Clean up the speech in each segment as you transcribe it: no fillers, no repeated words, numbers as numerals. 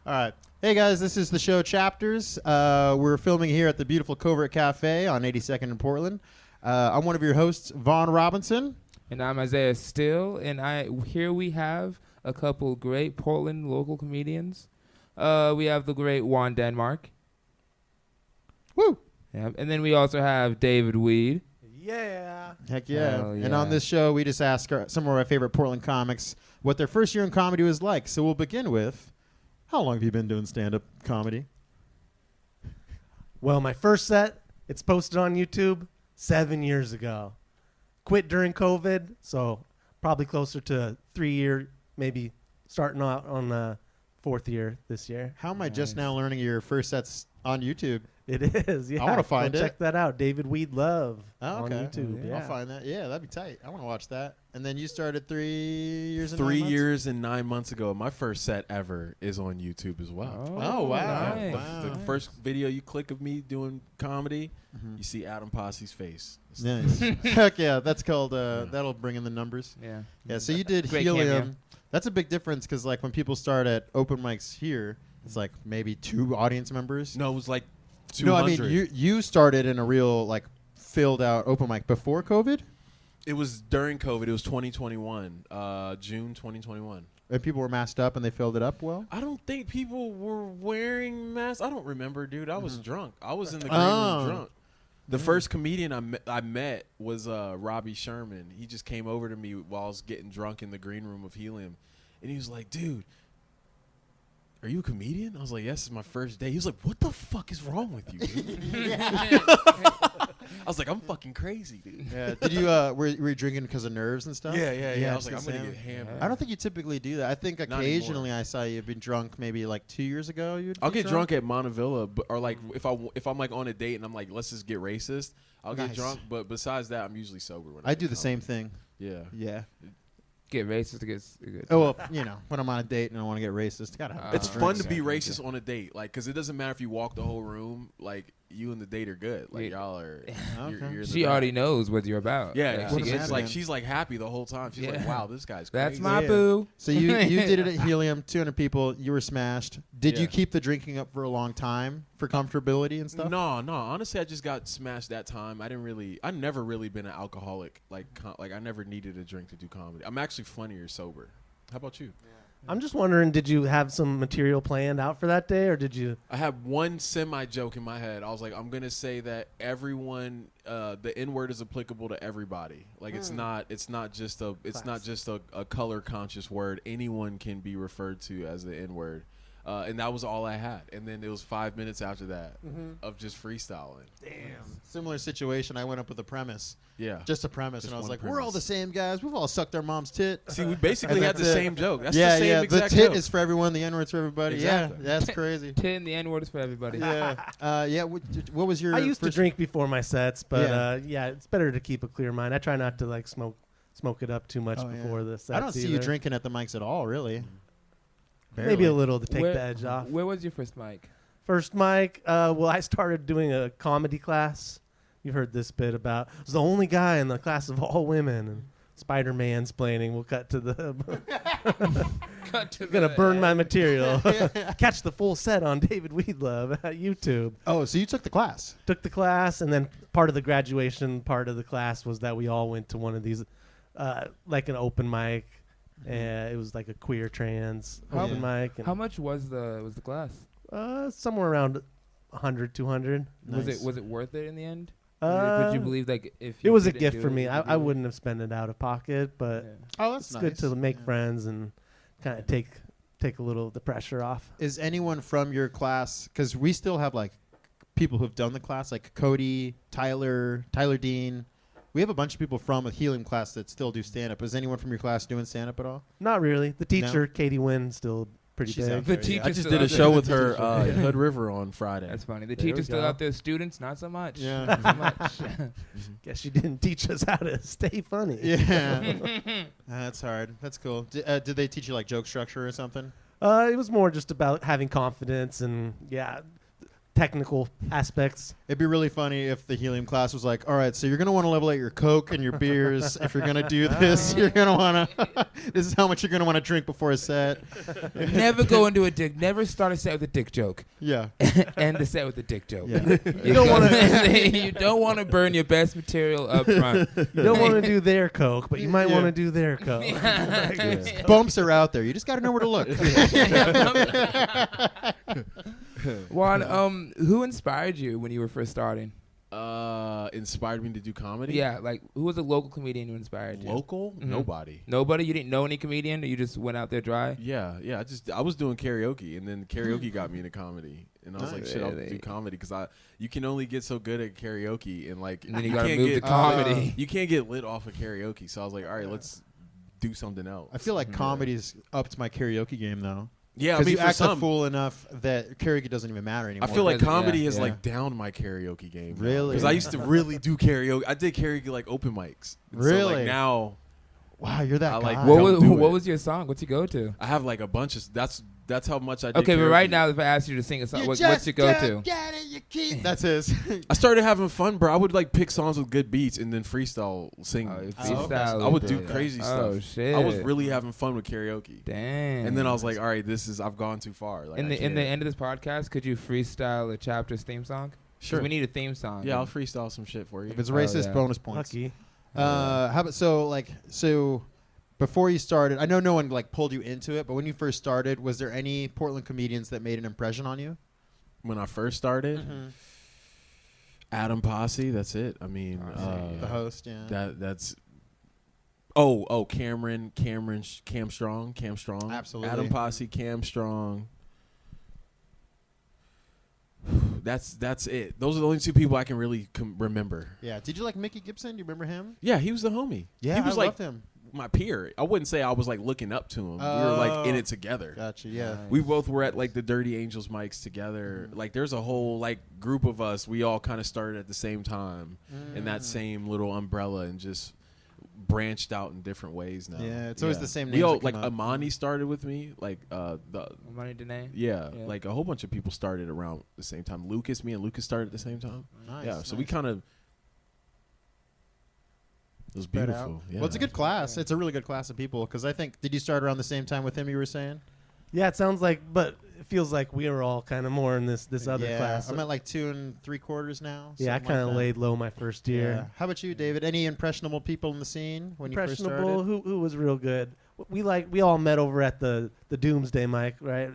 All right. Hey, guys, this is the show Chapters. We're filming here at the beautiful Covert Cafe on 82nd in Portland. I'm one of your hosts, Vaughn Robinson. And I'm Isaiah Still, and here we have a couple great Portland local comedians. We have the great Juan Denmark. Woo! Yeah, and then we also have David Weed. Yeah. Heck yeah. Hell yeah. And on this show, we just ask some of our favorite Portland comics what their first year in comedy was like. So we'll begin with, how long have you been doing stand-up comedy? Well, my first set, it's posted on YouTube 7 years ago. Quit during COVID, so probably closer to 3 year, maybe starting out on the 4th year this year. How am I just now learning your first set's on YouTube? It is, yeah. I want to find it. Check that out. David Weed Love on YouTube. I'll find that. Yeah, that'd be tight. I want to watch that. And then you started 3 years and 3 9 months? years and 9 months ago. My first set ever is on YouTube as well. Oh, wow. Nice. Wow. The first video you click of me doing comedy, you see Adam Posse's face. Nice. Heck yeah, that's called, that'll bring in the numbers. Yeah. Yeah, so you did Great Helium. cameo. That's a big difference because, like, when people start at open mics here, it's like maybe 2 audience members. No, it was like 200. No, I mean, you started in a real, like, filled out open mic before COVID? It was during COVID. It was 2021, June 2021. And people were masked up and they filled it up well? I don't think people were wearing masks. I don't remember, dude. I was drunk. I was in the green Oh. room drunk. The first comedian I met was Robbie Sherman. He just came over to me while I was getting drunk in the green room of Helium. And he was like, dude, are you a comedian? I was like, yes, it's my first day. He was like, what the fuck is wrong with you, dude? I was like, I'm fucking crazy, dude. Yeah. Did you, were you drinking because of nerves and stuff? Yeah. I was like, it's I'm going the to get same. hammered. I don't think you typically do that. I think occasionally I saw you been drunk maybe like 2 years ago. I'll get drunk at Montevilla, or like if I'm like on a date and I'm like, let's just get racist, I'll get drunk. But besides that, I'm usually sober. When I do the same thing. Yeah. Yeah. Get racist to get good. Oh, well, you know, when I'm on a date and I want to get racist, gotta have It's a fun drink. to be racist on a date, like, because it doesn't matter if you walk the whole room. Like, you and the date are good. Like, y'all are. You're She already knows what you're about. Yeah, What she is gets that, like man? she's like happy the whole time. She's like, wow, this guy's crazy. That's my Yeah. boo. So you did it at Helium, 200 people. You were smashed. Did you Yeah. keep the drinking up for a long time for comfortability and stuff? No. Honestly, I just got smashed that time. I never really been an alcoholic. Like I never needed a drink to do comedy. I'm actually funnier sober. How about you? I'm just wondering, did you have some material planned out for that day, or did you? I had one semi-joke in my head. I was like, I'm going to say that everyone, the N-word is applicable to everybody. Like, it's not just a color-conscious word. Anyone can be referred to as the N-word. And that was all I had. And then it was 5 minutes after that of just freestyling. Damn. Similar situation. I went up with a premise. Yeah. Just a premise. Just and I was one like, we're all premise. the same guys. We've all sucked our mom's tit. See, we basically And had the that's it. same joke. That's yeah, the same yeah. The exact tit joke. is for everyone. The N-word's for everybody. Exactly. Yeah, that's crazy. Tit and the N-word is for everybody. Yeah. Yeah. What was your I used to first- drink before my sets, but Yeah. yeah, it's better to keep a clear mind. I try not to like smoke it up too much Oh, yeah. before the sets. I don't see you either. drinking at the mics at all, really. Barely. Maybe a little to take the edge off. Where was your first mic? First mic, well, I started doing a comedy class. You've heard this bit about, I was the only guy in the class of all women, and Spider-Man splaining. We'll cut to the, gonna burn my material. Catch the full set on David Weedlove at YouTube. Oh, so you took the class. Took the class, and then part of the graduation part of the class was that we all went to one of these, like an open mic. It was like a queer trans open mic. And How much was the class? somewhere around 100, 200. Nice. Was it worth it in the end? Would you believe like if It you was a didn't gift do for it, me. would you I do it? wouldn't have spent it out of pocket, but Oh, that's it's good to make friends and kind of take a little of the pressure off. Is anyone from your class? Because we still have like people who've done the class, like Cody, Tyler Dean. We have a bunch of people from a Helium class that still do stand-up. Is anyone from your class doing stand-up at all? Not really. The teacher, Katie Wynn, still pretty She's big. out The there, teacher I just still did a out show there. with her at Hood River on Friday. That's funny. The There we teacher's still go. out there. Students, not so much. Yeah. Not so much. Guess you didn't teach us how to stay funny. Yeah. That's hard. That's cool. Did they teach you like joke structure or something? It was more just about having confidence and technical aspects. It'd be really funny if the helium class was like, all right, so you're going to want to level out your Coke and your beers. If you're going to do this, you're going to want to, this is how much you're going to want to drink before a set. Never go into a dick. Never start a set with a dick joke. Yeah. End the set with a dick joke. Yeah. You don't want to burn your best material up front. You don't want to do their Coke, but you might want to do their Coke. Bumps are out there. You just got to know where to look. Juan, who inspired you when you were first starting? Inspired me to do comedy. Yeah, like who was a local comedian who inspired you? Local? Mhm. Nobody. Nobody? You didn't know any comedian? Or you just went out there dry? Yeah. I was doing karaoke, and then karaoke got me into comedy, and I was like, shit, I'll Really? do comedy because you can only get so good at karaoke, and like And then you you gotta can't move get to comedy. You can't get lit off of karaoke, so I was like, all right, let's do something else. I feel like comedy's upped my karaoke game, though. Yeah, I Because mean, you for act a some, fool enough that karaoke doesn't even matter anymore. I feel like Yeah, comedy has yeah. like downed my karaoke game. Really? Because I used to really do karaoke. I did karaoke like open mics. And So Really? like now wow, you're that I guy. like What Don't do what it. was your song? What's your go-to? I have like a bunch of that's how much I did. Okay, but karaoke. right now, if I asked you to sing a song, what's your go-to? That's his. I started having fun, bro. I would like pick songs with good beats and then freestyle sing. Oh, you Oh, okay. freestyle I would with do it. crazy Oh, stuff. shit. I was really having fun with karaoke. Damn. And then I was like, all right, I've gone too far. Like, in I the can't. end of this podcast, could you freestyle a chapter's theme song? 'Cause Sure. we need a theme song. Yeah, I'll freestyle some shit for you. If it's racist, yeah. bonus points. Lucky. How about so before you started, I know no one like pulled you into it, but when you first started, was there any Portland comedians that made an impression on you? When I first started, Adam Posse, that's it. I mean, The host, yeah. that's Cam Strong. Absolutely. Adam Posse, Cam Strong. That's it. Those are the only two people I can really remember. Yeah. Did you like Mickey Gibson? Do you remember him? Yeah, he was the homie. Yeah, he was I like loved him. my peer. I wouldn't say I was like looking up to him. We were like in it together. Gotcha. Yeah. We both were at like the Dirty Angels mics together. Like there's a whole like group of us. We all kind of started at the same time in that same little umbrella and just branched out in different ways now. Yeah, it's always the same We names all that like come up. Amani started with me. Like Money Danae? yeah, Yeah. like a whole bunch of people started around the same time. Me and Lucas started at the same time. Nice. Yeah, so nice. we kind of. It was Spread out. beautiful. Yeah. Well, it's a good class. It's a really good class of people because I think, did you start around the same time with him, you were saying? Yeah, it sounds like, but it feels like we were all kind of more in this other yeah, class. I'm at like 2 3/4 now. Yeah, I something kind of like that. laid low my first Yeah. year. How about you, David? Any impressionable people in the scene when you first Impressionable, started? who was real good. We all met over at the Doomsday mic, right?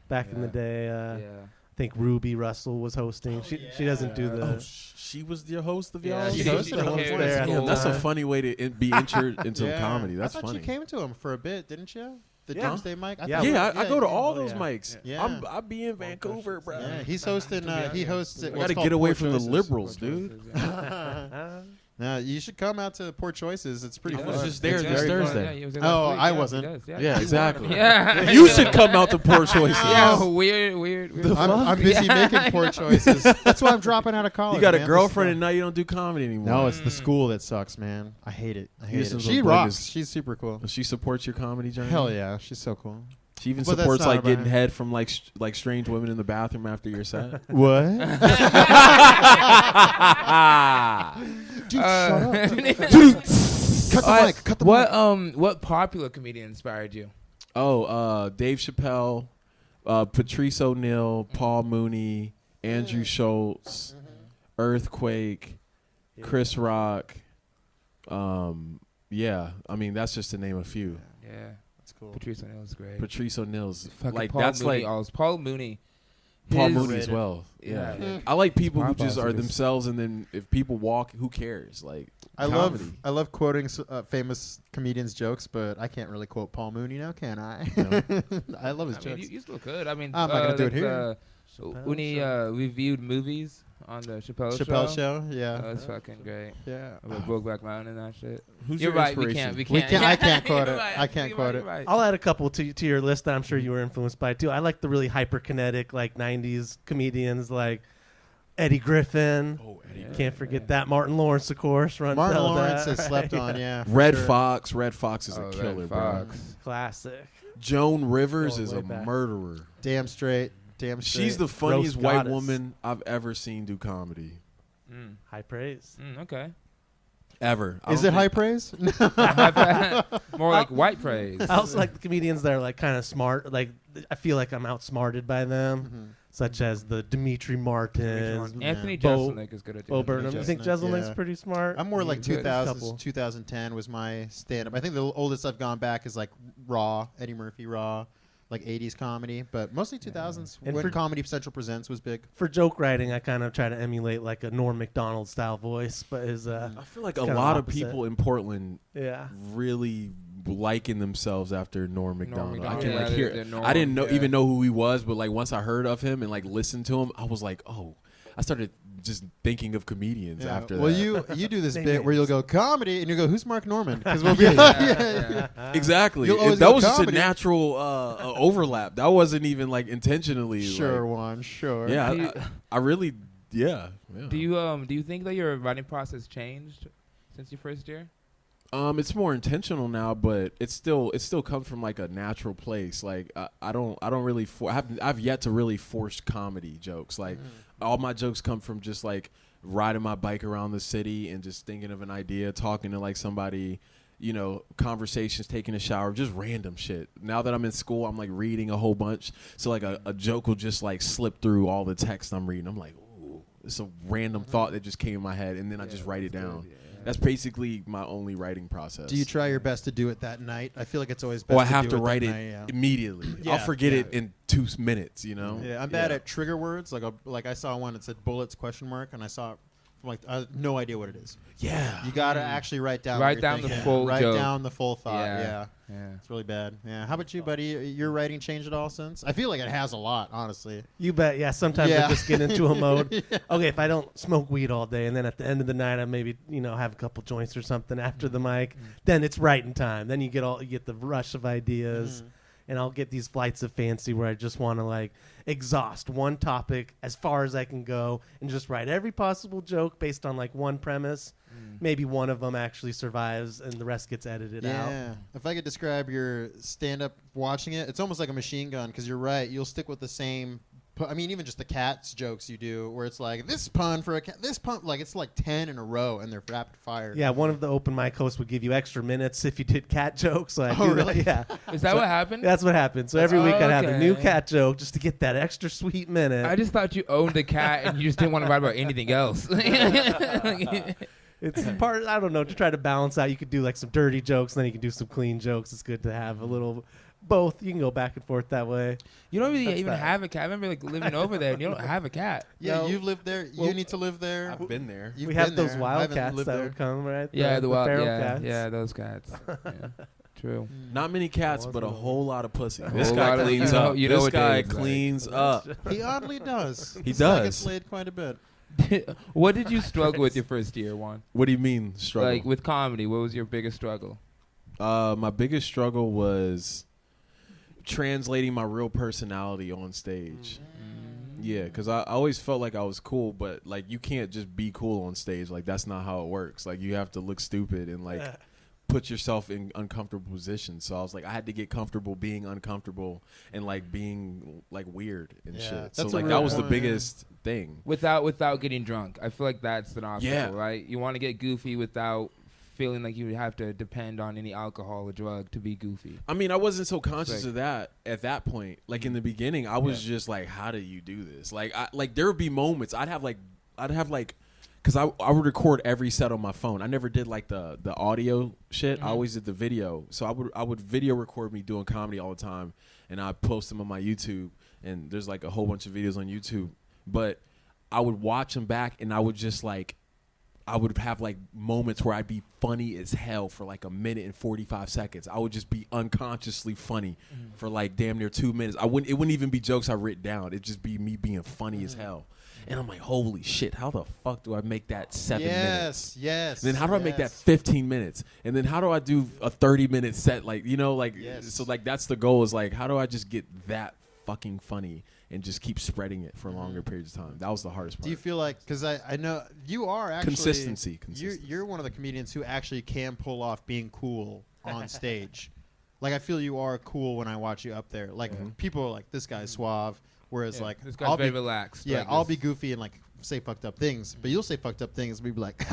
Back in the day. Yeah. I think Ruby Russell was hosting. She doesn't do the. Oh, she was the host of Yeah, y'all. she hosted the at one host point. there. Damn, that's a Yeah. funny way to be entered into Yeah. comedy. That's I thought funny. you came to him for a bit, didn't you? The Yeah. Doomsday mic? Yeah. thought- Yeah, I go to all Oh, those yeah. mics. Yeah. I be in Vancouver, bro. Yeah, he's hosting. He hosts. I gotta get away from the liberals, dude. No, you should come out to Poor Choices. It's pretty I fun. was just there It's this very fun. Thursday. Yeah, he was there Oh, last week. I Yeah, wasn't. he does, Yeah, exactly. Yeah. You should come out to Poor Choices. Yeah, weird. I'm busy making Poor Choices. That's why I'm dropping out of college. You got a man. girlfriend and now you don't do comedy anymore. No, it's the school that sucks, man. I hate it. I hate Houston's it. a She bogus- rocks. She's super cool. She supports your comedy journey. Hell yeah, she's so cool. She even But that's supports not like about getting it. head from like strange women in the bathroom after your set. What? Dude, shut up. Dude. Cut the mic. Cut the mic. What popular comedian inspired you? Dave Chappelle, Patrice O'Neal, Paul Mooney, Andrew Schultz, Earthquake, Chris Rock. Yeah, I mean that's just to name a few. Yeah, That's cool. Patrice O'Neal is great. Patrice O'Neal's Fucking like Paul that's Mooney, like Paul Mooney. Paul his- Mooney as well. Yeah. Yeah. I like people who Pop just are Oscars. themselves, and then if people walk, who cares? Like I comedy. love quoting famous comedians' jokes, but I can't really quote Paul Mooney now, can I? No. I love his I mean, jokes. you still could. I mean, I'm not gonna do it like, here. when he reviewed movies on the Chappelle Show, yeah, that was fucking great. yeah. With Brokeback Mountain and that shit. Who's You're your right. We inspiration? can't. We can't- I can't quote You're it. right, I can't you're quote right, it. you're right. I'll add a couple to your list that I'm sure you were influenced by too. I like the really hyperkinetic like '90s comedians like Eddie Griffin. Oh, Eddie. Yeah. Can't forget that. Martin Lawrence, of course. Martin tell Lawrence that, has slept right? on, yeah. for Red sure. Fox. Red Fox is a Red killer, bro. Fox. Classic. Joan Rivers Going is way a back. murderer. Damn straight. Damn straight. She's the funniest Roast white goddess. woman I've ever seen do comedy. High praise. Okay. Ever. I Is don't it high think- praise? More like white praise. I also like the comedians that are like kind of smart. Like I feel like I'm outsmarted by them, such as the Dimitri Martins, Anthony Bo- Jeselnik is good at Bo doing Burnham. that. You think Jeselnik, Jeselnik's yeah. pretty smart? I'm more like Good. 2000, Couple. 2010 was my stand-up. I think the oldest I've gone back is like Raw, Eddie Murphy Raw, like 80s comedy. But mostly 2000s And when for- Comedy Central Presents was big. For joke writing, I kind of try to emulate like a Norm Macdonald style voice, but his I feel like It's a kinda lot of opposite. people in Portland yeah. really liking themselves after Norm Macdonald. I Macdonald. can Yeah, like they're- hear. they're Norm, I didn't know yeah. even know who he was, but like once I heard of him and like listened to him, I was like, oh. I started just thinking of comedians after well, that. you do this Name bit where names. you'll go comedy and you go, who's Mark Norman? Because we'll be Yeah. Exactly. You'll always That go was just a comedy. natural overlap. That wasn't even like intentionally. Sure, like- Juan, sure. yeah. Do you- I really. Yeah. Do you think that your writing process changed since your first year? It's more intentional now, but it still comes from like a natural place. Like I don't really I've yet to really force comedy jokes. Like all my jokes come from just like riding my bike around the city and just thinking of an idea, talking to like somebody, you know, conversations, taking a shower, just random shit. Now that I'm in school, I'm like reading a whole bunch, so like a joke will just like slip through all the text I'm reading. I'm like, ooh, it's a random thought that just came in my head, and then I just write it down. That's basically my only writing process. Do you try your best to do it that night? I feel like it's always best. Or I have do to that write it night, yeah. immediately. Yeah, I'll forget yeah. it in 2 minutes, you know? Yeah, I'm bad at trigger words. Like I saw one that said bullets ? And I saw it. I'm like I have no idea what it is. Yeah. You gotta actually write down. Write what you're down the thinking. full Write joke. down the full thought. Yeah. Yeah. It's really bad. Yeah. How about you, buddy? Your writing changed at all since? I feel like it has a lot, honestly. You bet. Yeah. Sometimes Yeah. I just get into a mode. Okay, if I don't smoke weed all day, and then at the end of the night, I maybe have a couple joints or something after the mic. Then it's writing time. Then you get the rush of ideas, and I'll get these flights of fancy where I just want to like exhaust one topic as far as I can go, and just write every possible joke based on like one premise. Maybe one of them actually survives, and the rest gets edited out. Yeah. If I could describe your stand-up watching it, it's almost like a machine gun because you're right. You'll stick with the same. I mean, even just the cats jokes you do, where it's like this pun for a cat, this pun, like it's like 10 in a row, and they're rapid fire. Yeah, one of the open mic hosts would give you extra minutes if you did cat jokes. So I Oh, do that. really? Yeah. Is that what happened? That's what happened. So every week I'd have a new Okay. cat joke just to get that extra sweet minute. I just thought you owned a cat and you just didn't want to write about anything else. It's part, I don't know, to try to balance out. You could do like some dirty jokes, then you can do some clean jokes. It's good to have a little both. You can go back and forth that way. You don't really That's even that. have a cat. I remember like living over there and you don't have a cat. Yeah, No. you've lived there. Well, you need to live there. I've been there. You've We have been those there. I haven't wildcats lived that there. would come, right? Yeah, the wild, feral yeah, cats. yeah, those cats. Yeah, true. Not many cats, but a wasn't whole lot of pussy. whole This lot guy of- cleans you know- up. you know This what guy Dave's like. cleans up. He oddly does. He This guy does. gets laid quite a bit. What did you struggle with your first year, Juan? What do you mean struggle? Like with comedy, what was your biggest struggle? My biggest struggle was translating my real personality on stage. Yeah, because I always felt like I was cool, but like you can't just be cool on stage. Like that's not how it works. Like you have to look stupid and like put yourself in uncomfortable positions. So I was like, I had to get comfortable being uncomfortable and like being like weird and Yeah, shit. So that's a like real that was the point. biggest thing. Without getting drunk. I feel like that's an obstacle, Yeah. right? You want to get goofy without feeling like you would have to depend on any alcohol or drug to be goofy. I mean, I wasn't so conscious Like- of that at that point. Like in the beginning, I was just like, "How do you do this?" Like, there would be moments I'd have like, because I would record every set on my phone. I never did like the audio shit. I always did the video. So I would video record me doing comedy all the time, and I post them on my YouTube. And there's like a whole bunch of videos on YouTube, but I would watch them back, and I would just like. I would have like moments where I'd be funny as hell for like a minute and 45 seconds. I would just be unconsciously funny for like damn near 2 minutes. It wouldn't even be jokes I written down. It'd just be me being funny as hell. And I'm like, holy shit, how the fuck do I make that 7 minutes? Yes. And then how do I make that 15 minutes? And then how do I do a 30-minute set? Like, Yes. so like that's the goal is like, how do I just get that fucking funny and just keep spreading it for longer periods of time? That was the hardest part. Do you feel like, because I know you are actually Consistency. You're one of the comedians who actually can pull off being cool on stage. like I feel you are cool when I watch you up there. Like people are like, this guy's suave, whereas like this guy's very relaxed. Yeah, like I'll this. be goofy and like say fucked up things, but you'll say fucked up things and we be like,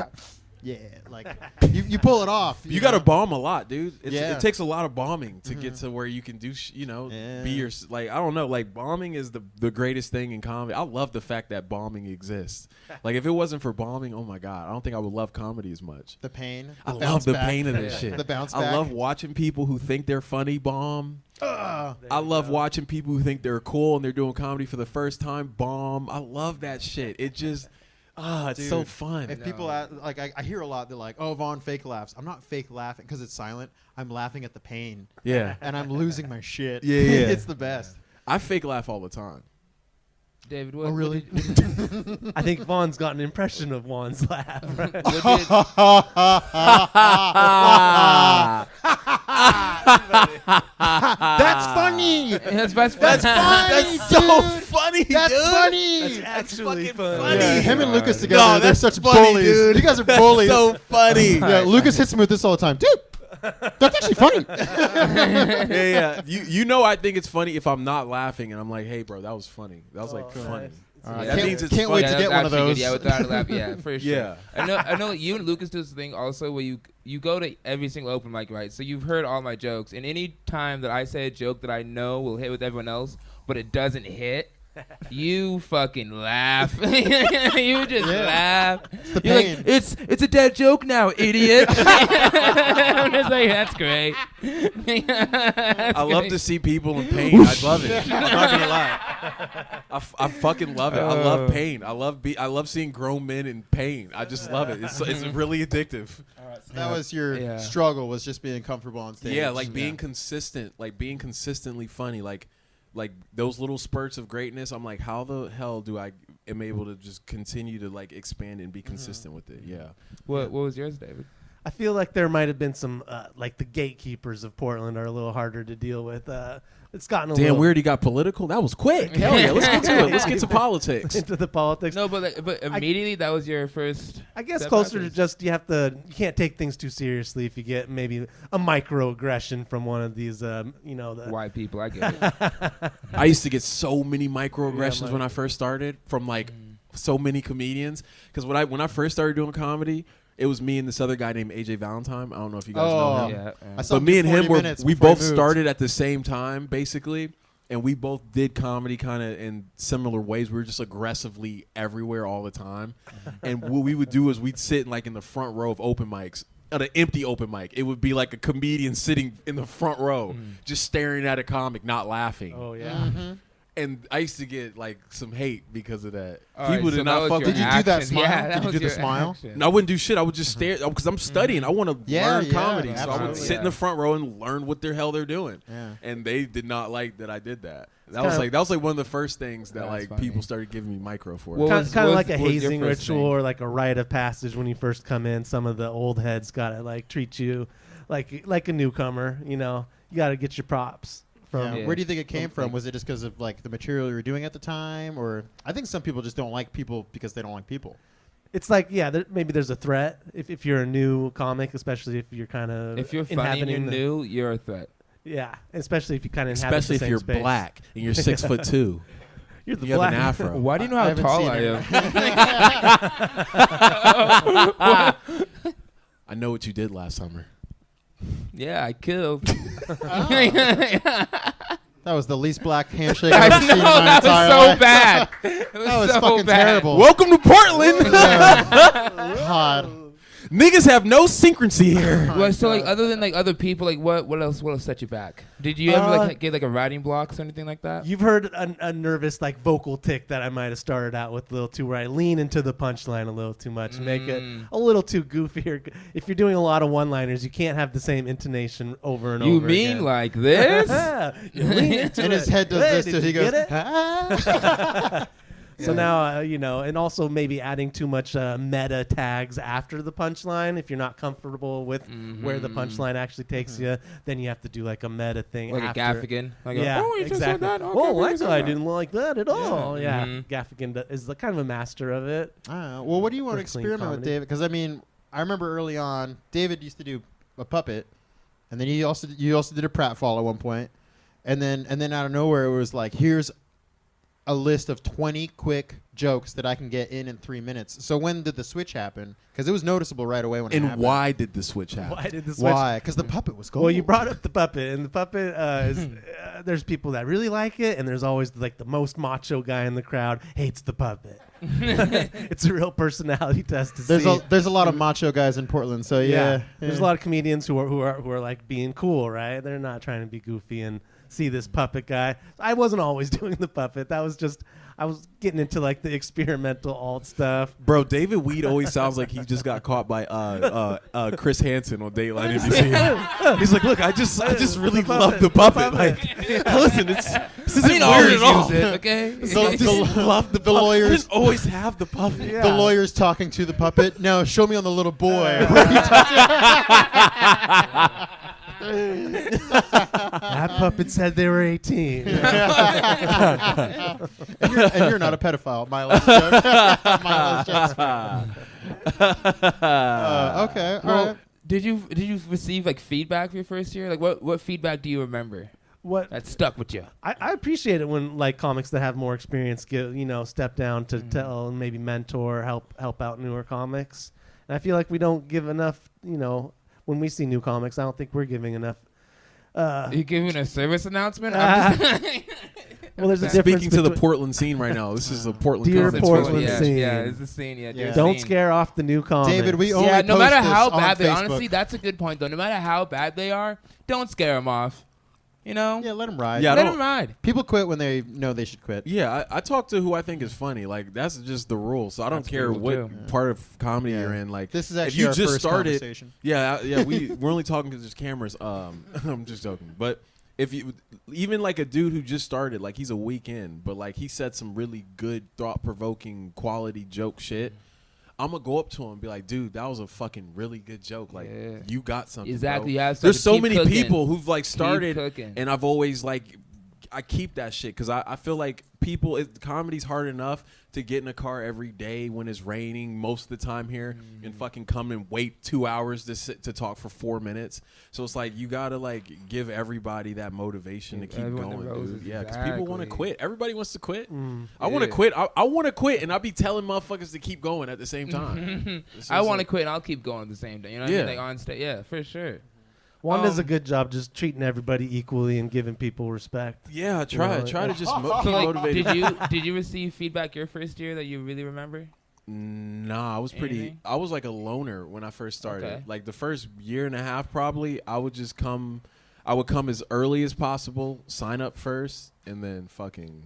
yeah, like you pull it off. You got to bomb a lot, dude. Yeah. It takes a lot of bombing to get to where you can do, be your, like, I don't know, like bombing is the greatest thing in comedy. I love the fact that bombing exists. Like if it wasn't for bombing, oh my God, I don't think I would love comedy as much. The pain. I love the pain of this shit. The bounce back. I love watching people who think they're funny bomb. I love watching people who think they're cool and they're doing comedy for the first time bomb. I love that shit. It just... it's Dude, so fun. If people like, I hear a lot. They're like, "Oh, Vaughn fake laughs." I'm not fake laughing because it's silent. I'm laughing at the pain. Yeah, and I'm losing my shit. Yeah. It's the best. I fake laugh all the time. David, what? Oh, really? I think Vaughn's got an impression of Juan's laugh. Right? That's funny. That's funny. That's so funny. That's dude. funny. That's actually fucking funny. funny. Yeah, him and Lucas together. No, they're that's such funny, bullies. dude. You guys are bullies. So funny. Yeah, Lucas hits me with this all the time, dude. That's actually funny. Yeah. You know, I think it's funny if I'm not laughing and I'm like, hey, bro, that was funny. That was like funny. nice. That means it's can't funny. wait to get one of those. Yeah, without a laugh. Yeah, for sure. Yeah. I know you and Lucas do this thing also where you go to every single open mic, right? So you've heard all my jokes, and any time that I say a joke that I know will hit with everyone else, but it doesn't hit, you fucking laugh. You just laugh. the You're pain. like, it's a dead joke now, idiot. I'm just like, that's great. I love to see people in pain. I love it. I'm not gonna lie. I fucking love it. I love pain. I love seeing grown men in pain. I just love it. It's really addictive. So that was your struggle, was just being comfortable on stage. Yeah, like being consistent, like being consistently funny, like those little spurts of greatness. I'm like, how the hell am able to just continue to like expand and be consistent with it? Yeah. What was yours, David? I feel like there might have been some, like the gatekeepers of Portland are a little harder to deal with. It's gotten a Damn, little we already got political. That was quick. Hell yeah, let's get to it. Let's get to politics. into the politics. No, but immediately that was your first. I guess step closer to backwards. just you can't take things too seriously if you get maybe a microaggression from one of these, the White people, I get it. I used to get so many microaggressions Yeah, when I first started from like so many comedians. Because when I first started doing comedy, it was me and this other guy named AJ Valentine. I don't know if you guys know him. Yeah, I saw But me and him 40 minutes we before he both moved. started at the same time, basically. And we both did comedy kind of in similar ways. We were just aggressively everywhere all the time. And what we would do is we'd sit in the front row of open mics. At an empty open mic, it would be like a comedian sitting in the front row, just staring at a comic, not laughing. Oh yeah. Mm-hmm. And I used to get like some hate because of that. All right, People so did that not was fuck your with Did you me. do that action. smile? Yeah, Did that you was do the your smile? action. And I wouldn't do shit. I would just stare because I'm studying. I want to learn yeah, comedy, so I would absolutely. sit in the front row and learn what the hell they're doing. Yeah. And they did not like that I did that. That kinda- was like one of the first things that That's like funny. people started giving me micro for. Well, Kind was- of was- like a what was your hazing first ritual thing? or like a rite of passage when you first come in. Some of the old heads gotta like treat you like a newcomer. You gotta get your props from. Yeah. Where do you think it came from? Something. Was it just because of like the material you were doing at the time, or I think some people just don't like people because they don't like people. It's like maybe there's a threat if you're a new comic, especially if you're kind of If you're funny and you're the, new, you're a threat. Yeah, especially if you kind of inhabit Especially the if same you're space. black and you're 6'2". You're the You have black an afro. Why do you know I how haven't tall seen I it. am? I know what you did last summer. Yeah, I killed. That was the least black handshake I I've ever seen in know, my that entire was so life. bad. It was That was so fucking bad. terrible. Welcome to Portland. God. Niggas have no synchrony here. Well, so like other than like other people, like what else set you back? Did you ever like get like a writing blocks or anything like that? You've heard a nervous like vocal tick that I might have started out with a little too, where I lean into the punchline a little too much, make it a little too goofier. If you're doing a lot of one-liners, you can't have the same intonation over and You over. mean again. like this? You lean into And it. his head does Hey, this did till he you goes. get it? "Ah." So now, and also maybe adding too much meta tags after the punchline. If you're not comfortable with where the punchline actually takes you, then you have to do like a meta thing. Like after. a Gaffigan? Like Yeah, oh, you just said exactly. that? Okay, Oh, we that just said guy that. didn't like that at all. Yeah, Mhm. Gaffigan is the kind of a master of it. Well, what do you want to For clean experiment with, comedy. David? Because I mean, I remember early on, David used to do a puppet, and then you also did a pratfall at one point, and then out of nowhere it was like, here's a list of 20 quick jokes that I can get in 3 minutes. So when did the switch happen? Because it was noticeable right away when it happened. And why did the switch happen? Why did the switch? Why? Because the puppet was gold. Well, you brought up the puppet, and the puppet is there's people that really like it, and there's always like the most macho guy in the crowd hates the puppet. It's a real personality test to see. There's a lot of macho guys in Portland, so yeah. There's a lot of comedians who are like being cool, right? They're not trying to be goofy and see this puppet guy. I wasn't always doing the puppet. That was just I was getting into like the experimental alt stuff. Bro, David Weed always sounds like he just got caught by Chris Hansen on Dateline NBC. He's like, look, I just really love the puppet. Like, listen, this isn't weird at all. Okay. Love the lawyers. Just always have the puppet. The lawyer's talking to the puppet. Now show me on the little boy. That puppet said they were 18. and you're not a pedophile. Mindless joke. Okay. Well, all right. did you receive like feedback for your first year? Like what feedback do you remember What that stuck with you? I appreciate it when like comics that have more experience step down to tell and maybe mentor, help out newer comics. And I feel like we don't give enough, when we see new comics, I don't think we're giving enough. You giving a service announcement? Well, there's a difference. Speaking to the Portland scene right now. This is the Portland. Dear comics Portland podcast. scene. Yeah, it's the scene. Yeah. Don't scare off the new comics. David, we only Yeah, no post matter this how on bad they. Facebook. Honestly, that's a good point though. No matter how bad they are, don't scare them off. Yeah, let them ride. Yeah, let them ride. People quit when they know they should quit. Yeah, I talk to who I think is funny. Like that's just the rule. So I don't care cool, what too. part of comedy you're in. Like This is if actually you our just first started. conversation. Yeah. We're only talking because there's cameras. I'm just joking. But if you even like a dude who just started, like he's a week in, but like he said some really good, thought provoking, quality joke shit. I'm gonna go up to him and be like, dude, that was a fucking really good joke. Like you got something. Exactly. Bro. You have There's so keep many cooking. people who've like started, cooking. and I've always like. I keep that shit because I feel like comedy's hard enough to get in a car every day when it's raining most of the time here and fucking come and wait 2 hours to talk for 4 minutes. So it's like you gotta like give everybody that motivation to keep going, dude. Yeah, because people want to quit. Everybody wants to quit. I want to quit. I want to quit, and I'll be telling motherfuckers to keep going at the same time. I want to quit, and I'll keep going at the same time. You know what I Yeah. mean? Like on stage. Yeah, for sure. Juan does a good job just treating everybody equally and giving people respect. Yeah, try to just keep So like, motivated. did you receive feedback your first year that you really remember? Nah, I was Anything? I was like a loner when I first started. Okay. Like the first year and a half, probably, I would come as early as possible, sign up first, and then fucking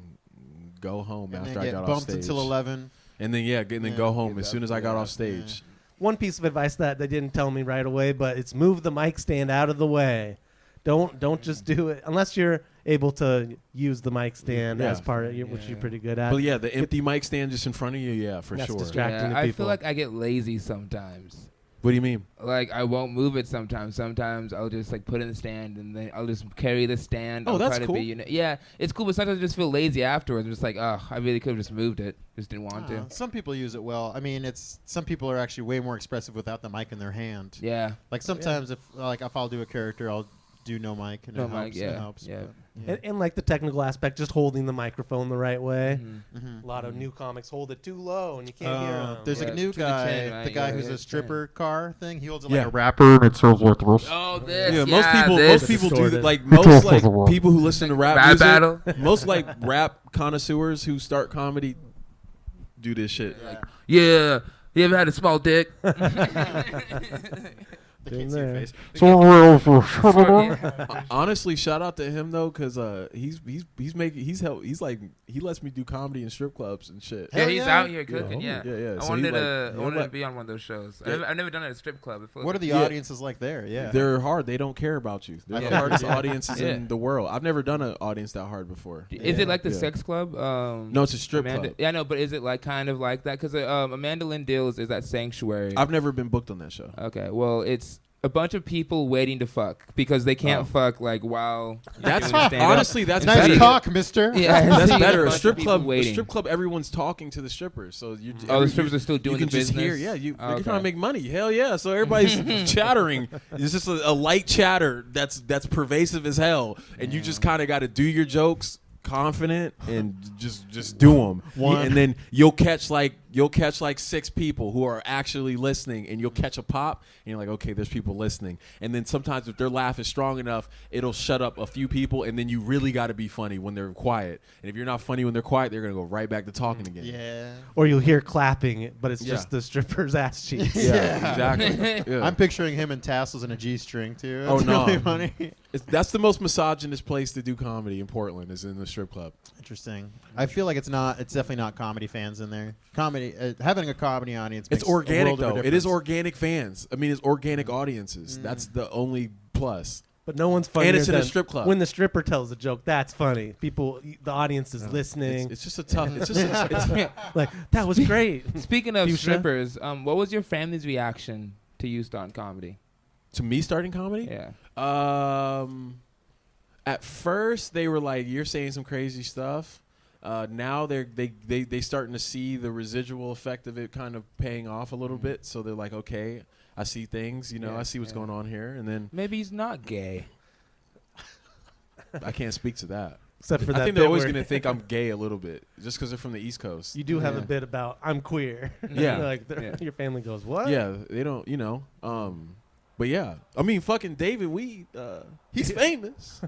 go home And after then I get got off bumped stage. until 11. And then go home as soon as I got off stage. One piece of advice that they didn't tell me right away, but it's move the mic stand out of the way. Don't just do it unless you're able to use the mic stand as part of which you're pretty good at. But yeah, the empty mic stand just in front of you, yeah, for That's sure. distracting to I people. feel like I get lazy sometimes. What do you mean? Like I won't move it sometimes. Sometimes I'll just like put it in the stand and then I'll just carry the stand. Oh, I'll that's try to cool. Be, yeah, it's cool, but sometimes I just feel lazy afterwards. I'm just like, oh, I really could have just moved it. Just didn't want to. Some people use it well. I mean, some people are actually way more expressive without the mic in their hand. Yeah. Like sometimes if I'll do a character, I'll do no mic and No it mic, helps. yeah, It helps. yeah. But, and like the technical aspect, just holding the microphone the right way. Mm-hmm. A lot of new comics hold it too low and you can't hear them. There's Yeah, a new to the guy, chin, right? the guy Yeah, who's yeah, a stripper car thing. He holds it Yeah. like a rapper, and it sounds like this. Oh, this. Yeah, Yeah, most people do distorted. like most like people who listen to rap music, battle. most like rap connoisseurs who start comedy do this shit. Like, yeah. You ever had a small dick? They can't see your face. Honestly, shout out to him though, because he lets me do comedy in strip clubs and shit. Yeah, he's yeah. out here cooking. Yeah, Yeah. I So wanted he, to like, be on one of those shows. Yeah. I've never done it at a strip club. What are the Yeah. audiences like there? Yeah. They're hard. They don't care about you. They're the Yeah. hardest Yeah. audiences Yeah. in the world. I've never done an audience that hard before. Is it like the Yeah. sex club? No, it's a strip club. Yeah, no, but is it like kind of like that? Because Amanda Lynn Dills is at Sanctuary. I've never been booked on that show. Okay, well, it's a bunch of people waiting to fuck because they can't fuck like while That's doing stand-up. honestly that's Nice better. cock, mister. Yeah, That's you get better. A bunch of strip people club. A waiting. strip club. Everyone's talking to the strippers, so you. The strippers are still doing you can the business. just hear. Yeah, you're Okay. trying to make money. Hell yeah! So everybody's chattering. It's just a light chatter that's pervasive as hell, and you just kind of got to do your jokes confident and just do them. And then you'll catch like 6 people who are actually listening, and you'll catch a pop, and you're like, okay, there's people listening. And then sometimes if their laugh is strong enough, it'll shut up a few people, and then you really got to be funny when they're quiet. And if you're not funny when they're quiet, they're gonna go right back to talking again. Yeah. Or you'll hear clapping, but it's Yeah. just the stripper's ass cheeks. Yeah, exactly. Yeah. I'm picturing him in tassels and a G-string too. Oh, That's no. really funny. That's the most misogynist place to do comedy in Portland, is in the strip club. Interesting. I feel like it's definitely not comedy fans in there. Comedy, having a comedy audience. It's makes a organic world of a though. It is difference. organic fans. I mean, it's organic audiences. That's the only plus. But no one's funny. And it's in a strip club. When the stripper tells a joke, that's funny. The audience is listening. It's just a tough. It's just it's, Like, that was great. Speaking of Fuchsia? strippers, what was your family's reaction to you starting comedy? to me starting comedy. Yeah. At first they were like, "You're saying some crazy stuff." Now they starting to see the residual effect of it kind of paying off a little bit. So they're like, "Okay, I see things. Yeah, I see what's going on here." And then Maybe he's not gay. I can't speak to that. Except for that I think they're bit always where going to think I'm gay a little bit just because they're from the East Coast. you do have a Yeah. bit about I'm queer. Yeah. Like Yeah. your family goes, what? Yeah, they don't, but yeah, I mean, fucking David Weed, he's famous.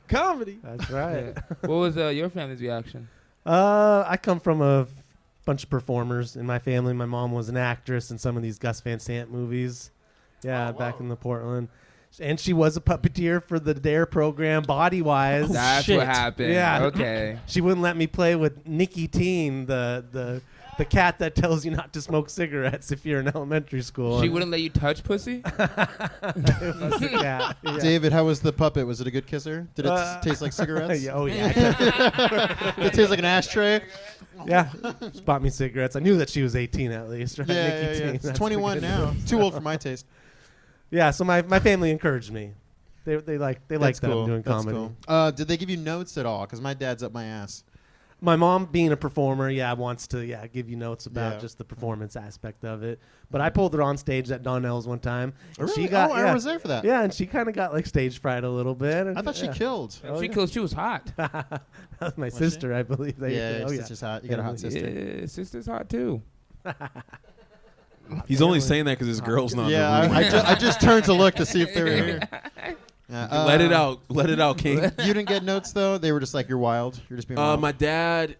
Comedy. That's right. Yeah. What was your family's reaction? I come from a bunch of performers in my family. My mom was an actress in some of these Gus Van Sant movies. Yeah, back in the Portland. And she was a puppeteer for the DARE program, Body Wise. That's shit. what happened. Yeah. Okay. She wouldn't let me play with Nikki Teen, the cat that tells you not to smoke cigarettes if you're in elementary school. She And wouldn't let you touch pussy? it was the cat. Yeah. David, how was the puppet? Was it a good kisser? Did it taste like cigarettes? Yeah, oh yeah. Did it taste like an ashtray? Yeah. She bought me cigarettes. I knew that she was 18 at least, right? Yeah, Nikki Teen. It's That's 21 the good now. news. Too old for my taste. Yeah, so my family encouraged me. They like That's that cool. I'm doing That's comedy. cool. Did they give you notes at all? Because my dad's up my ass. My mom, being a performer, wants to give you notes about Yeah. just the performance aspect of it. But I pulled her on stage at Donnell's one time. And Really? she got I was there for that. Yeah, and she kind of got like stage fright a little bit. And I thought she killed. Oh, she yeah. killed. She was hot. That was my she? sister, I believe. Yeah, sister's hot. You got a hot Family. sister. Yeah, sister's hot too. He's only saying that because his girl's not. Yeah, in the room. I just turned to look to see if they were here. Let it out. Let it out, King. You didn't get notes though. They were just like, "You're wild. You're just being wild." My dad,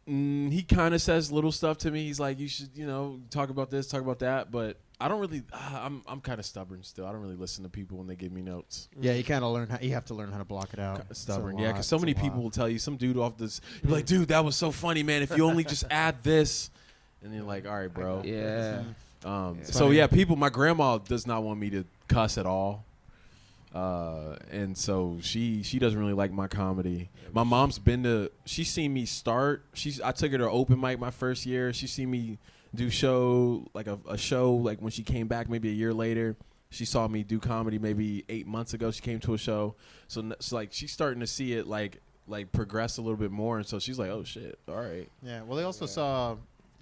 he kind of says little stuff to me. He's like, "You should, talk about this, talk about that." But I don't really. I'm kind of stubborn still. I don't really listen to people when they give me notes. Yeah, you kind of learn. You have to learn how to block it out. Kinda It's a stubborn, lot. because so It's a many lot. people will tell you, some dude off this, you're like, "Dude, that was so funny, man. If you only just add this," and you're like, "All right, bro." Yeah. So yeah, people. My grandma does not want me to cuss at all. And so she doesn't really like my comedy. My mom's she's seen me start. I took her to open mic my first year. She's seen me do show, like a show, like when she came back maybe a year later. She saw me do comedy maybe 8 months ago. She came to a show. So it's like she's starting to see it like progress a little bit more. And so she's like, "Oh shit, all right." Yeah. Well, they also saw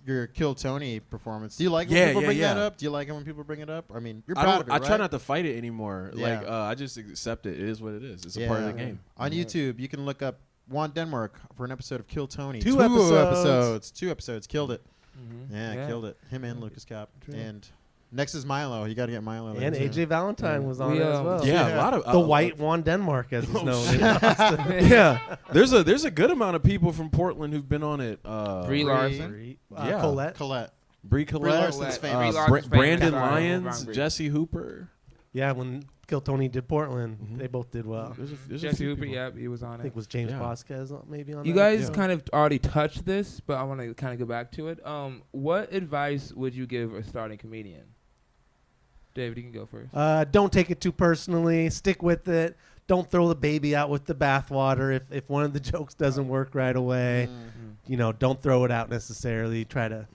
your Kill Tony performance. Do you like when Yeah, people yeah, bring that yeah. up? Do you like it when people bring it up? I mean, you're I proud don't. of it, I right? try not to fight it anymore. Yeah. Like I just accept it. It is what it is. It's a part of the game. On YouTube, you can look up Juan Denmark for an episode of Kill Tony. Two episodes. 2 episodes. Killed it. Mm-hmm. Yeah, killed it. Him and Lucas Cop. And next is Milo. You got to get Milo. And there, too. AJ Valentine was on We, it as well. Yeah, a lot of The white Juan Denmark, as he's known. shit. in Austin. Yeah, there's a good amount of people from Portland who've been on it. Brie Larson. Yeah. Colette. Colette. Brie Brie Collette, Larson's Brie famous. Larson's Brandon famous. Lyons, Brie. Jesse Hooper. Yeah, when Kill Tony did Portland, Mhm. they both did well. There's a Jesse few Hooper, people. yep, he was on I it. think it was James Yeah. Vasquez maybe on You that. guys Yeah. kind of already touched this, but I want to kind of go back to it. What advice would you give a starting comedian? David, you can go first. Don't take it too personally. Stick with it. Don't throw the baby out with the bathwater. If one of the jokes doesn't work right away, don't throw it out necessarily. Try to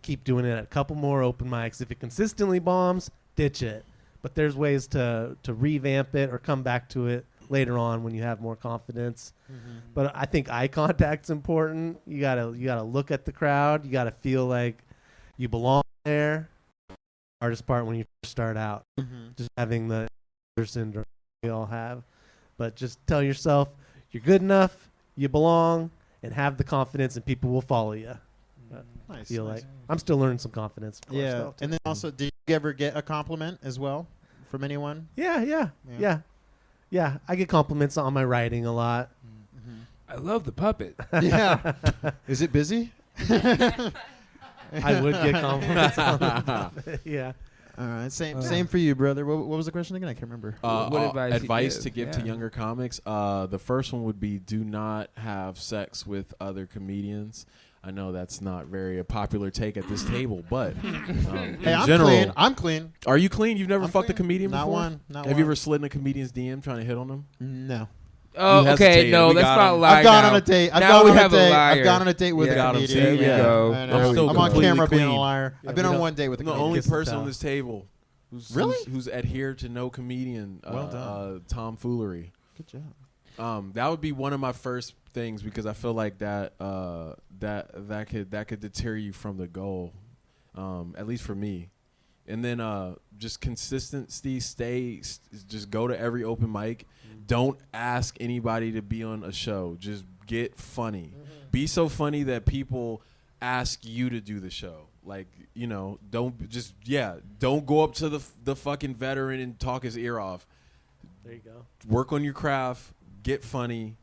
keep doing it at a couple more open mics. If it consistently bombs, ditch it. but there's ways to revamp it or come back to it later on when you have more confidence. Mm-hmm. But I think eye contact's important. You gotta look at the crowd. You gotta feel like you belong there. Hardest part when you first start out, just having the syndrome we all have. But just tell yourself you're good enough, you belong, and have the confidence, and people will follow you. Nice. I feel like I'm still learning some confidence. Of course, Yeah, though, and then also, did you ever get a compliment as well from anyone? yeah. I get compliments on my writing a lot. I love the puppet. Yeah. Is it busy? I would get compliments on the yeah. All right, same for you, brother. What was the question again? I can't remember. What advice you to give to younger comics? The first one would be do not have sex with other comedians. I know that's not very a popular take at this table, but Hey, I'm general, clean. I'm clean. Are you clean? You've never I'm fucked clean. a comedian Not before? one. Not Have one. you ever slid in a comedian's DM trying to hit on them? No. Oh, You okay. hesitated. No, We let's got not him. lie. I've gone now. on a date. I've Now gone we on a have a date. liar. I've gone on a date with Yeah. a Got him. comedian. See? There we Yeah. go. I know. I'm still I'm on completely camera being a clean. liar. Yeah, I've been we on don't- one date with a I'm the comedian. only Kiss and person tell. on this table Really? who's adhered to no comedian Well done. tomfoolery. Good job. That would be one of my first things because I feel like that could deter you from the goal, at least for me. And then just consistency, just go to every open mic. Don't ask anybody to be on a show. Just get funny. Be so funny that people ask you to do the show. Like, don't go up to the fucking veteran and talk his ear off. There you go. Work on your craft, get funny,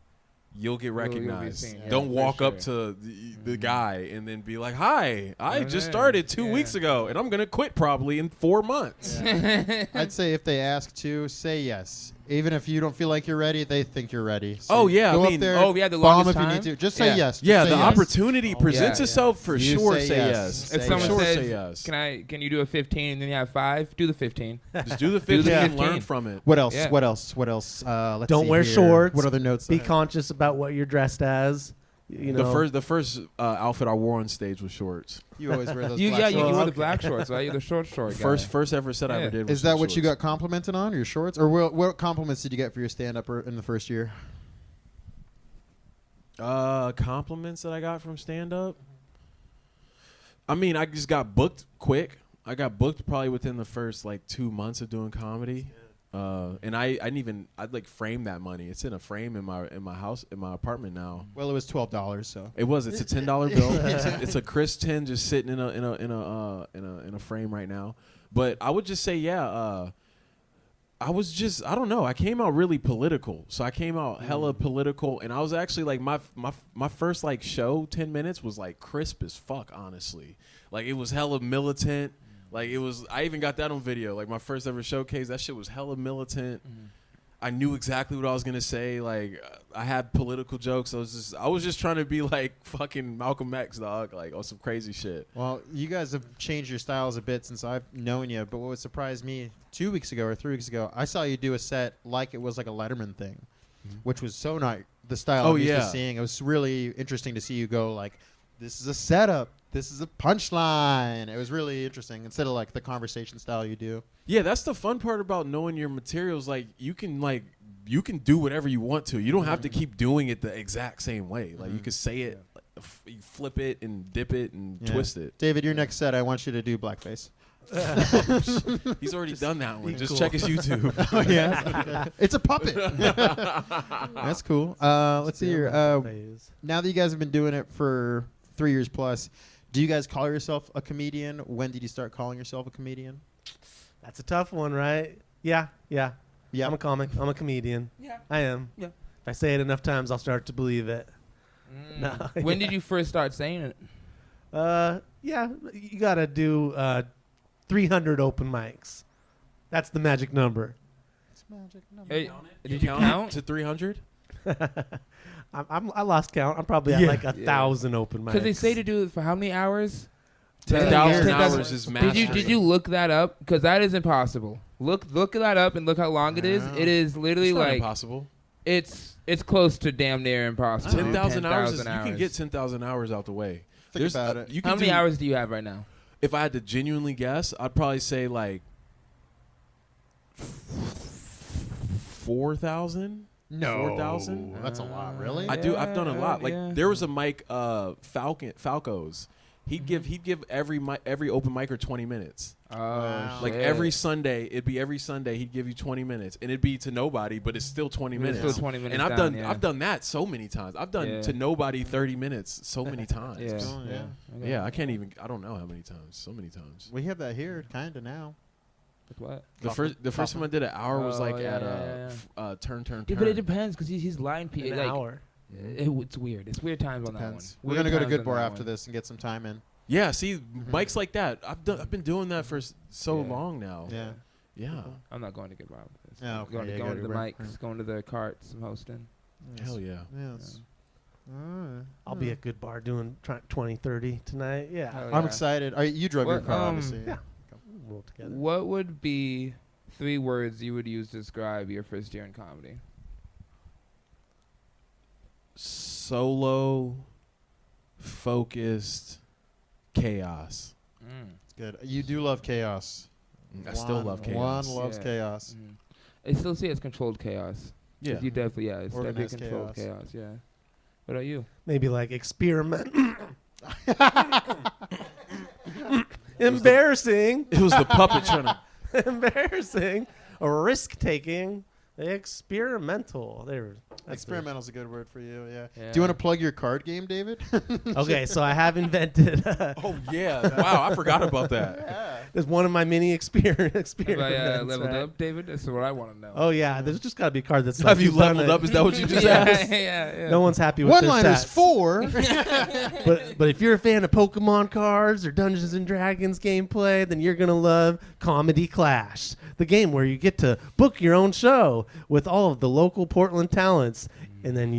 you'll get You'll be recognized. seen, yeah, Don't for walk up sure. to the guy and then be like, "Hi, I just Okay, started 2 yeah. weeks ago, and I'm gonna quit probably in 4 months." I'd say if they ask to, say yes. Even if you don't feel like you're ready, they think you're ready. So Oh, yeah, go I up mean- there, Oh, yeah, the bomb longest if you time? need to. Just say Yeah. yes. Just Yeah, say the yes. opportunity presents yeah. itself for You sure. say Say yes. yes. Say If yes. someone Sure says, say yes. Can you do a 15 and then you have 5? Do the 15. Just do the Do the 15 and 15. learn from it. What else? Yeah. What else? What else? Let's Don't see wear here. shorts. What other notes? Be conscious about what you're dressed as. You know, The first outfit I wore on stage was shorts. You always wear those. You black wore shorts. the black shorts, right? You're the short guy. First ever set I Yeah. ever did. Was Is that some what you shorts. got complimented on? Your shorts, or what compliments did you get for your stand-up in the first year? Compliments that I got from stand up. I mean, I just got booked quick. I got booked probably within the first 2 months of doing comedy. And I'd like frame that money. It's in a frame in my house, in my apartment now. Well, it was $12, so It's a $10 bill. It's a Chris 10 just sitting in a frame right now. But I would just say, I don't know. I came out really political. So I came out hella political, and I was actually my first show 10 minutes was crisp as fuck, honestly. It was hella militant. I even got that on video. My first ever showcase, that shit was hella militant. I knew exactly what I was gonna say. I had political jokes. I was just trying to be fucking Malcolm X, dog. On some crazy shit. Well, you guys have changed your styles a bit since I've known you. But what would surprise me 2 weeks ago or 3 weeks ago, I saw you do a set like it was like a Letterman thing, which was so not the style I'm used to seeing. It was really interesting to see you go this is a setup. This is a punchline. It was really interesting instead of the conversation style you do. Yeah, that's the fun part about knowing your materials. You can do whatever you want to. You don't have to keep doing it the exact same way. You can say it, you flip it and dip it and twist it. David, your next set, I want you to do blackface. He's already done that one. be Just cool. check his YouTube. Oh, yeah. Okay. It's a puppet. That's cool. Let's see here. Now that you guys have been doing it for 3 years plus, do you guys call yourself a comedian? When did you start calling yourself a comedian? That's a tough one, right? Yeah. Yeah. I'm a comic. I'm a comedian. Yeah. I am. Yeah. If I say it enough times, I'll start to believe it. No, When yeah. did you first start saying it? Yeah, you gotta do 300 open mics. That's the magic number. It's magic Hey, did you count? to 300? I lost count. I'm probably at Yeah. 1,000 open mics. Because they say to do it for how many hours? 10,000 10,000 hours is mastery. Did you look that up? Because that is impossible. Look that up and look how long it is. Wow. It is literally It's not impossible. it's close to damn near impossible. 10,000 hours. 10,000 You can get 10,000 hours out the way. Think about it. You How can many do- hours do you have right now? If I had to genuinely guess, I'd probably say 4,000. No, 4,000. That's a lot, really. I've done a lot. Like Yeah. there was a mic, Falco's. He'd give every open micer 20 minutes. Oh, Wow. shit. Like every Sunday, he'd give you 20 minutes, and it'd be to nobody, but it's still 20 It's minutes. still 20 minutes And down, I've done that so many times. I've done Yeah. to nobody 30 minutes so many times. Yeah. Oh, yeah. Okay. Yeah, I don't know how many times. So many times. We have that here, kind of now. Like what? The first time I did an hour was Oh, like yeah, at yeah. turn. Yeah, but it depends because he's line people. An Like, hour. it's weird. It's weird times on that one. Depends. We're Weird gonna go to times Good on Bar that after one. this and get some time in. Yeah, see, mics like that. I've been doing that for so Yeah. long now. Yeah. Yeah. I'm not going to Good Bar. After this. Yeah, okay, Going, yeah, going go to to the Bar. mics, going to the carts, I'm hosting. Hell yeah. Yes. Alright. I'll be at Good Bar doing 2030 tonight. Yeah. Hell I'm yeah. excited. You drove your What, car, obviously. Yeah. Roll together. What would be 3 words you would use to describe your first year in comedy? Solo, focused, chaos. It's good. You do love chaos. I still Juan- love chaos. Juan loves Yeah. chaos. I still see it as controlled chaos. 'Cause Yeah. You definitely, it's definitely Organized controlled chaos. Yeah. What about you? Maybe like experiment. Embarrassing. It was the puppet trying to. Embarrassing. Risk taking. Experimental. Experimental's a good word for you, yeah. Yeah. Do you want to plug your card game, David? Okay, so I have invented. Oh yeah! Wow, I forgot about that. There's one of my mini experiments. Have I leveled right? up, David? That's what I want to know. Oh yeah, there's just got to be a card that's. Have like, you you've done leveled it. up? Is that what you just yeah, asked? yeah. No one's happy with One their liner's stats. 4. But if you're a fan of Pokemon cards or Dungeons and Dragons gameplay, then you're gonna love Comedy Clash, the game where you get to book your own show with all of the local Portland talents. And then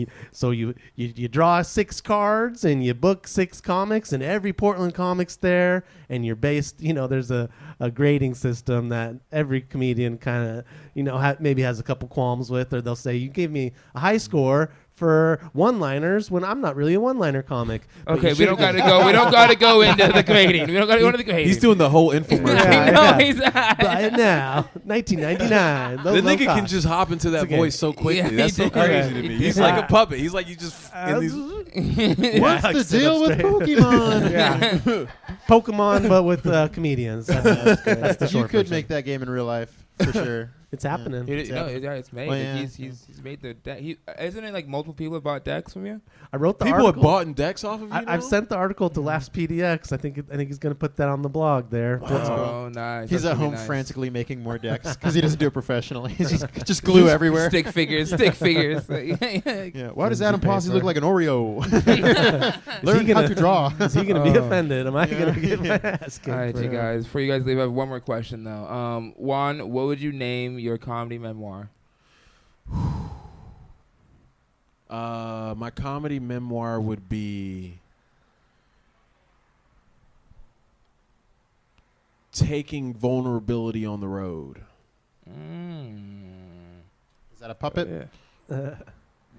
you draw 6 cards and you book 6 comics and every Portland comic's there, and you're based, there's a grading system that every comedian kind of, maybe has a couple qualms with, or they'll say, you gave me a high score for one-liners when I'm not really a one-liner comic. But Okay, you we don't should- got to go into the grading. We don't got to go into the grading. He's doing the whole infomercial. Yeah, no, yeah. he's not. Right now, 1999. The nigga can just hop into that okay. voice so quickly. Yeah, he That's so did. crazy Okay. to me. He He's did. like a puppet. He's like you just. In these, What's like the sit deal up with straight. Pokemon? Yeah. Pokemon, but with comedians. That's the You short could version. make that game in real life, for sure. It's happening. It's made. Well, Like, yeah. he's made the deck. Isn't it like multiple people have bought decks from you? I wrote the people have article. bought decks off of you. I've now? sent the article to Laughs PDX. I think he's going to put that on the blog there. Oh, nice. He's That's at home really nice. frantically making more decks because he doesn't do it professionally. He's just glue everywhere. Stick figures. Yeah. Why does Adam Paper. Posse look like an Oreo? Is Learn he how gonna- to draw. Is he going to be Oh. offended? Am I going to get my ass kicked? All right, for you him? guys. Before you guys leave, I have one more question though. Juan, what would you name your comedy memoir? My comedy memoir would be taking vulnerability on the road. Is that a puppet? Yeah.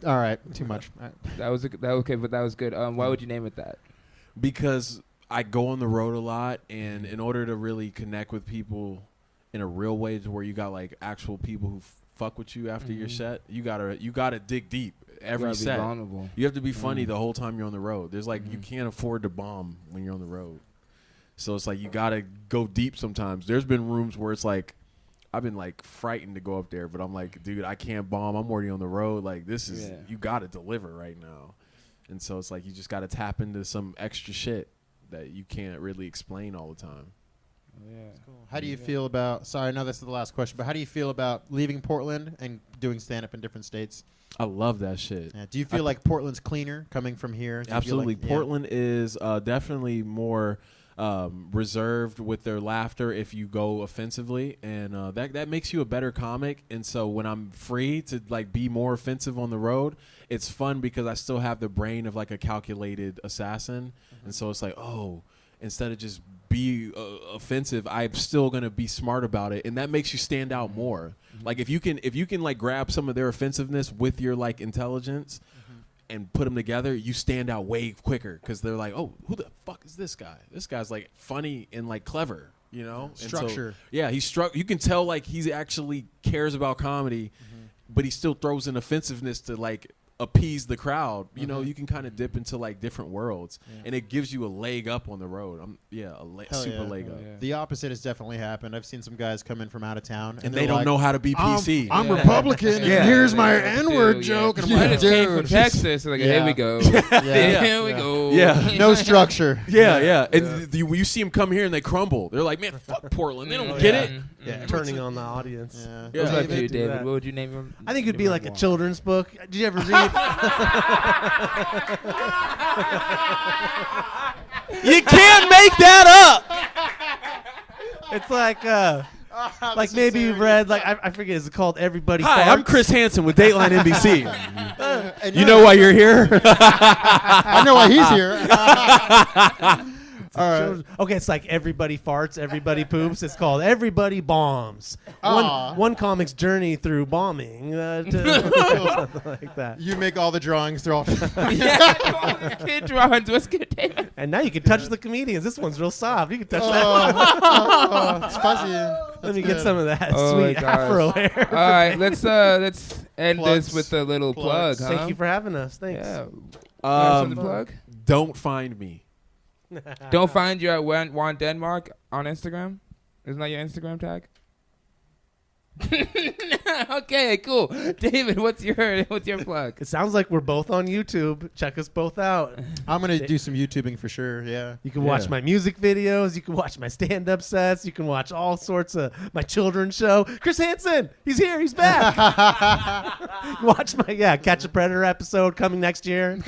All right. Too much. All right. That was okay, but that was good. Why would you name it that? Because I go on the road a lot, and in order to really connect with people in a real way, to where you got like actual people who fuck with you after your set, you gotta dig deep every Gotta be set. vulnerable. You have to be funny the whole time you're on the road. There's like you can't afford to bomb when you're on the road, so it's like you gotta go deep sometimes. There's been rooms where it's like I've been like frightened to go up there, but I'm like, dude, I can't bomb. I'm already on the road. Like this is you gotta deliver right now, and so it's like you just gotta tap into some extra shit that you can't really explain all the time. How do you feel about? Sorry, I know this is the last question, but how do you feel about leaving Portland and doing stand-up in different states? I love that shit. Yeah. Do you feel like Portland's cleaner coming from here? Do you feel Absolutely. like- yeah. Portland is definitely more reserved with their laughter if you go offensively, and that makes you a better comic. And so when I'm free to like be more offensive on the road, it's fun because I still have the brain of like a calculated assassin. And so it's like, oh, instead of just be offensive, I'm still gonna be smart about it, and that makes you stand out more. Like if you can like grab some of their offensiveness with your like intelligence and put them together, you stand out way quicker because they're like, oh, who the fuck is this guy? This guy's like funny and like clever. you know, Structure. And so, yeah, he's struck. You can tell like he actually cares about comedy, but he still throws in offensiveness to like appease the crowd. You know, you can kind of dip into like different worlds, and it gives you a leg up on the road. Super leg up. Yeah. The opposite has definitely happened. I've seen some guys come in from out of town, And they don't like, know how to be PC. I'm Yeah. Republican, Yeah. and here's my Yeah. N-word Dude, joke. yeah. And I'm I like, just came from dude. Texas. Like, here we go. Here we go. Yeah. No structure. Yeah. And you see them come here and they crumble. They're like, man, fuck Portland. They don't get it. Yeah, turning on the audience. Yeah. Yeah. What about you, do David? that. What would you name him? I think it'd be like a children's book. Did you ever read? You can't make that up. It's like maybe you've read I forget. Is it called Everybody? Hi, Farts? I'm Chris Hansen with Dateline NBC. And You know why you're here? I know why he's here. Okay, it's like Everybody Farts, Everybody Poops. It's called Everybody Bombs. Aw. One comic's journey through bombing. Something like that. You make all the drawings. They're all. Yeah. Kid drawings. What's good, David? And now you can touch the comedians. This one's real soft. You can touch that. It's fuzzy. Let me get some of that Oh my sweet gosh. afro hair. All right, let's end Plugs. this with a little Plugs. plug, huh? Thank you for having us. Thanks. Yeah. You got something to plug? Don't find me. Don't find you at Juan Denmark on Instagram. Isn't that your Instagram tag? Okay, cool. David, what's your plug? It sounds like we're both on YouTube. Check us both out. I'm gonna do some YouTubing for sure. Yeah. You can watch Yeah. my music videos. You can watch my stand-up sets. You can watch all sorts of my children's show. Chris Hansen, he's here. He's back. Watch my Catch a Predator episode coming next year.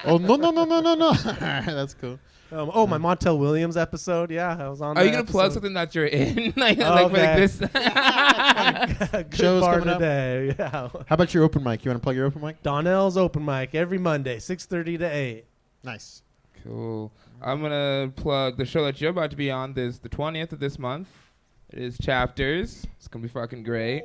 Oh no! That's cool. My Montel Williams episode. Yeah, I was on. Are you that gonna plug episode. something that you're in? like Okay. this? Good Shows bar coming up? today. Yeah. How about your open mic? You want to plug your open mic? Donnell's open mic every Monday, 6:30 to 8. Nice. Cool. I'm gonna plug the show that you're about to be on. This the 20th of this month. It is Chapters. It's gonna be fucking great.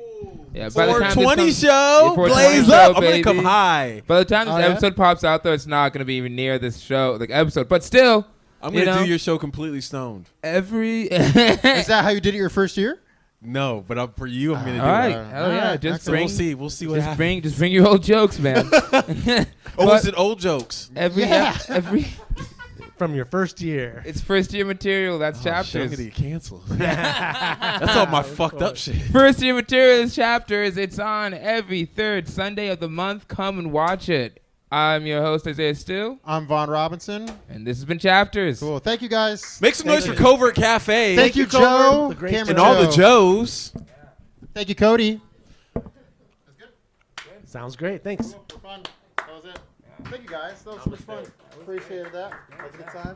Yeah, by the time this 420 comes- show, Yeah, 420 blaze show, up. I'm gonna baby. come high. By the time this Oh, yeah? episode pops out, though, it's not gonna be even near this show, like episode. But still, I'm you gonna know, do your show completely stoned. every. Is that how you did it your first year? No, but for you, I'm gonna do All right, it. hell yeah, Alright, just So bring, we'll see what happens. just bring your old jokes, man. Oh, is it old jokes? every From your first year. it's first year material. That's Oh, shit, I'm Chapters. gonna get canceled. That's all my fucked up shit. First year material is Chapters. It's on every third Sunday of the month. Come and watch it. I'm your host Isaiah Still, I'm Vaughn Robinson. and this has been Chapters. Cool. Thank you guys. Make some noise for Covert Cafe. Thank you, Covert, Joe. the great Camera and all the Joe. Joes. Thank you, Cody. Sounds great. Thanks. For fun. That was it. Thank you guys. That was so much fun. Appreciated that. That was a good time.